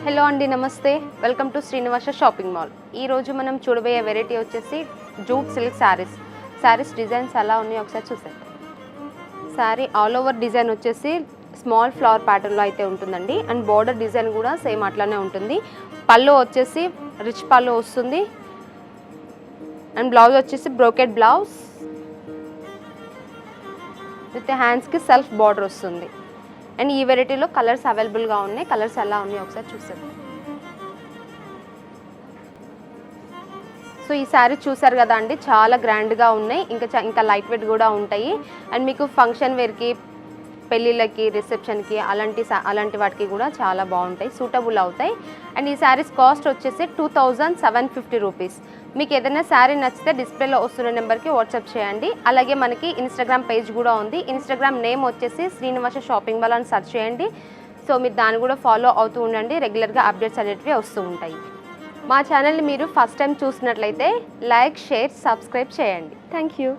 Hello అండి, నమస్తే. Welcome to Srinivasa shopping mall. ఈరోజు మనం చూడబోయే వెరైటీ వచ్చేసి జూట్ సిల్క్ శారీస్ డిజైన్స్ ఎలా ఉన్నాయో ఒకసారి చూసేద్దాం. శారీ ఆల్ ఓవర్ డిజైన్ వచ్చేసి స్మాల్ ఫ్లవర్ ప్యాటర్న్లో అయితే ఉంటుందండి. అండ్ బార్డర్ డిజైన్ కూడా సేమ్ అట్లానే ఉంటుంది. పళ్ళు వచ్చేసి రిచ్ పళ్ళు వస్తుంది. అండ్ బ్లౌజ్ వచ్చేసి బ్రోకెట్ బ్లౌజ్ విత్ హ్యాండ్స్కి సెల్ఫ్ బార్డర్ వస్తుంది. అండ్ ఈ వెరైటీలో కలర్స్ అవైలబుల్గా ఉన్నాయి. కలర్స్ ఎలా ఉన్నాయో ఒకసారి చూసేద్దాం. సో ఈ శారీ చూసారు కదా అండి, చాలా గ్రాండ్గా ఉన్నాయి. ఇంకా లైట్ వెయిట్ కూడా ఉంటాయి. అండ్ మీకు ఫంక్షన్ వేర్కి, పెళ్ళిళ్ళకి, రిసెప్షన్కి అలాంటి వాటికి కూడా చాలా బాగుంటాయి, సూటబుల్ అవుతాయి. అండ్ ఈ శారీస్ కాస్ట్ వచ్చేసి 2750 రూపీస్. మీకు ఏదైనా శారీ నచ్చితే డిస్ప్లేలో వస్తున్న నెంబర్కి వాట్సాప్ చేయండి. అలాగే మనకి ఇన్స్టాగ్రామ్ పేజ్ కూడా ఉంది. ఇన్స్టాగ్రామ్ నేమ్ వచ్చేసి శ్రీనివాస షాపింగ్ మాల్ అని సెర్చ్ చేయండి. సో మీరు దాన్ని కూడా ఫాలో అవుతూ ఉండండి. రెగ్యులర్గా అప్డేట్స్ అనేటివి వస్తూ ఉంటాయి. మా ఛానల్ని మీరు ఫస్ట్ టైం చూసినట్లయితే లైక్, షేర్, సబ్స్క్రైబ్ చేయండి. Thank you.